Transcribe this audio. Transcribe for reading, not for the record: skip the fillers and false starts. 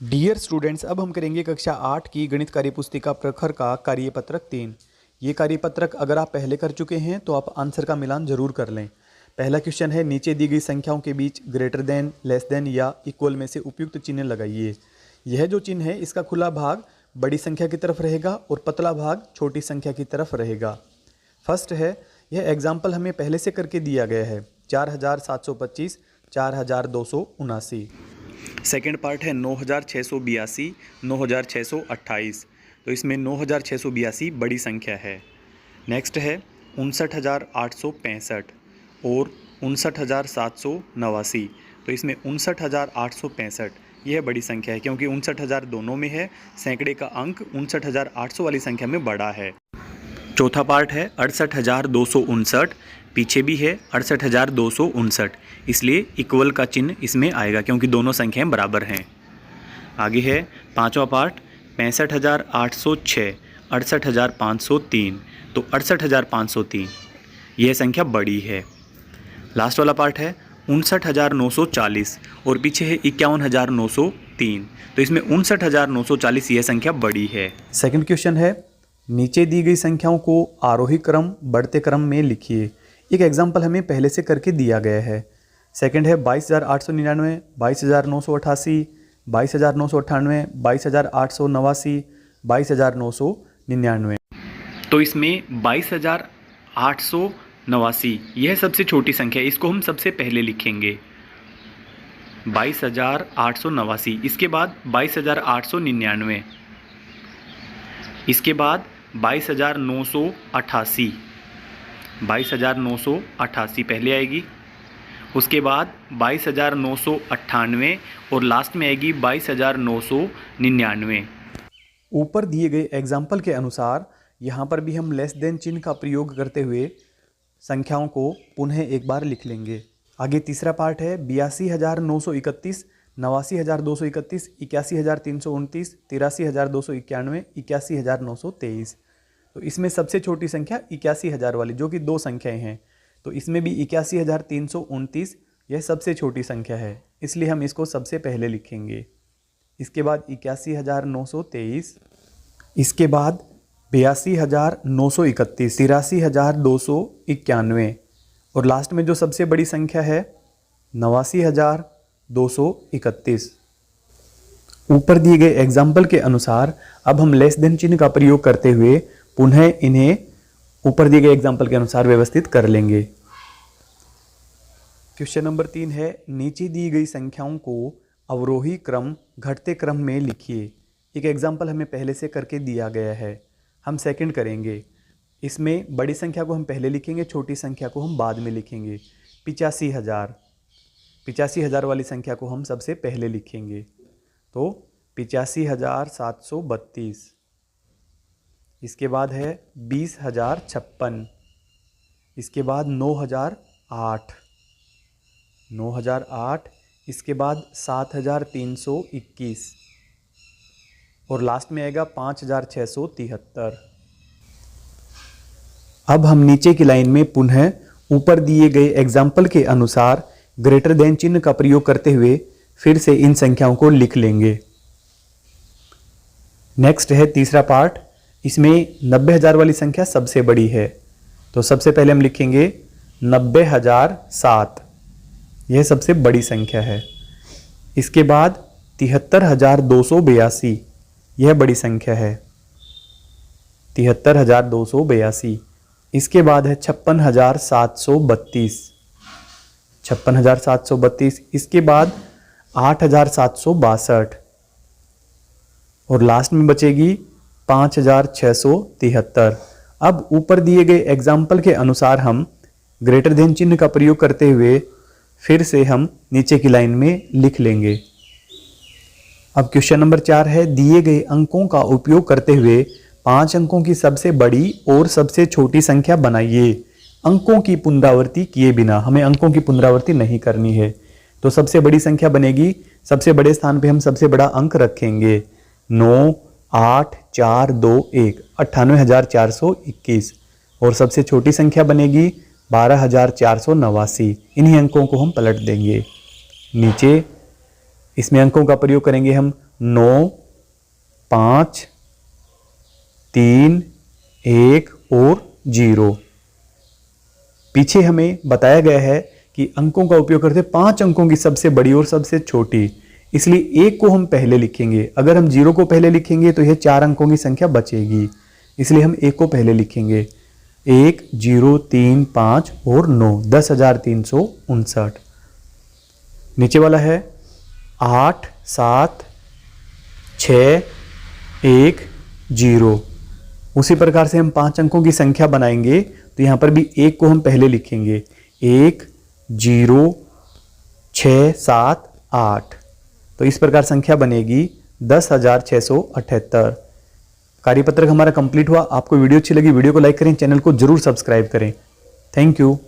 Dear students, अब हम करेंगे कक्षा 8 की गणित कार्यपुस्तिका प्रखर का कार्यपत्रक 3। ये कार्यपत्रक अगर आप पहले कर चुके हैं तो आप आंसर का मिलान जरूर कर लें। पहला क्वेश्चन है, नीचे दी गई संख्याओं के बीच ग्रेटर देन, लेस देन या इक्वल में से उपयुक्त चिन्ह लगाइए। यह जो चिन्ह है इसका खुला भाग बड़ी संख्या की तरफ रहेगा और पतला भाग छोटी संख्या की तरफ रहेगा। फर्स्ट है, यह एग्जाम्पल हमें पहले से करके दिया गया है 4725, 4279। सेकेंड पार्ट है 9682, 9628। तो इसमें 9682 बड़ी संख्या है। नेक्स्ट है 59865 और 59789। तो इसमें 59865 यह बड़ी संख्या है क्योंकि 59000 दोनों में है। सैकड़े का अंक 59800 वाली संख्या में बड़ा है। चौथा पार्ट है 68259, पीछे भी है 68259, इसलिए इक्वल का चिन्ह इसमें आएगा क्योंकि दोनों संख्याएं बराबर हैं। आगे है पांचवा पार्ट 65806, 68503। तो 68503 यह संख्या बड़ी है। लास्ट वाला पार्ट है 59940 और पीछे है 51903। तो इसमें 59940 यह संख्या बड़ी है। सेकंड क्वेश्चन है, नीचे दी गई संख्याओं को आरोही क्रम बढ़ते क्रम में लिखिए। एक एग्जाम्पल हमें पहले से करके दिया गया है। सेकंड है 22899, 22988, 22998, 22889, 22999। तो इसमें 22889 यह सबसे छोटी संख्या है, इसको हम सबसे पहले लिखेंगे 22889। इसके बाद 22899, इसके बाद 22988, 22988 पहले आएगी। उसके बाद 22998 और लास्ट में आएगी 22999। ऊपर दिए गए एग्जाम्पल के अनुसार यहाँ पर भी हम लेस देन चिन्ह का प्रयोग करते हुए संख्याओं को पुनः एक बार लिख लेंगे। आगे तीसरा पार्ट है 82931, 89231, 81329, 83291, 81923। तो इसमें सबसे छोटी संख्या 81000 वाली जो कि दो संख्याएं हैं। तो इसमें भी 81329 यह सबसे छोटी संख्या है, इसलिए हम इसको सबसे पहले लिखेंगे। इसके बाद 81923, इसके बाद 82931, 83291 और लास्ट में जो सबसे बड़ी संख्या है 89231। ऊपर दिए गए एग्जाम्पल के अनुसार अब हम लेस देन चिन्ह का प्रयोग करते हुए पुनः इन्हें ऊपर दिए गए एग्जाम्पल के अनुसार व्यवस्थित कर लेंगे। क्वेश्चन नंबर 3 है, नीचे दी गई संख्याओं को अवरोही क्रम घटते क्रम में लिखिए। एक एग्जाम्पल हमें पहले से करके दिया गया है, हम सेकंड करेंगे। इसमें बड़ी संख्या को हम पहले लिखेंगे, छोटी संख्या को हम बाद में लिखेंगे। 85000 वाली संख्या को हम सबसे पहले लिखेंगे। तो 85732। इसके बाद है 20056, इसके बाद 9008, 9008, इसके बाद 7321 और लास्ट में आएगा 5673। अब हम नीचे की लाइन में पुनः ऊपर दिए गए एग्जाम्पल के अनुसार ग्रेटर देन चिन्ह का प्रयोग करते हुए फिर से इन संख्याओं को लिख लेंगे। नेक्स्ट है तीसरा पार्ट, इसमें 90000 वाली संख्या सबसे बड़ी है। तो सबसे पहले हम लिखेंगे 90007, यह सबसे बड़ी संख्या है। इसके बाद 73282, यह बड़ी संख्या है 73282। इसके बाद है 56732, 56732। इसके बाद 8762 और लास्ट में बचेगी 5673। अब ऊपर दिए गए एग्जाम्पल के अनुसार हम ग्रेटर देन चिन्ह का प्रयोग करते हुए फिर से हम नीचे की लाइन में लिख लेंगे। अब क्वेश्चन नंबर 4 है, दिए गए अंकों का उपयोग करते हुए 5 अंकों की सबसे बड़ी और सबसे छोटी संख्या बनाइए। अंकों की पुनरावृत्ति किए बिना, हमें अंकों की पुनरावृत्ति नहीं करनी है। तो सबसे बड़ी संख्या बनेगी, सबसे बड़े स्थान पे हम सबसे बड़ा अंक रखेंगे 9 8 4 2 1, 98421 और सबसे छोटी संख्या बनेगी 12489। इन्हीं अंकों को हम पलट देंगे नीचे। इसमें अंकों का प्रयोग करेंगे हम 9, 5, 3, 1 और 0। पीछे हमें बताया गया है कि अंकों का उपयोग करते 5 अंकों की सबसे बड़ी और सबसे छोटी, इसलिए 1 को हम पहले लिखेंगे। अगर हम 0 को पहले लिखेंगे तो यह 4 अंकों की संख्या बचेगी, इसलिए हम 1 को पहले लिखेंगे। 1, 0, 3, 5 और 9, 10,359। नीचे वाला है 8, 7, 6, 1, 0। उसी प्रकार से हम 5 अंकों की संख्या बनाएंगे तो यहां पर भी 1 को हम पहले लिखेंगे। 1, 0, 6, 7, 8। तो इस प्रकार संख्या बनेगी 10,678। कार्यपत्रक हमारा कंप्लीट हुआ। आपको वीडियो अच्छी लगी, वीडियो को लाइक करें, चैनल को जरूर सब्सक्राइब करें। Thank you.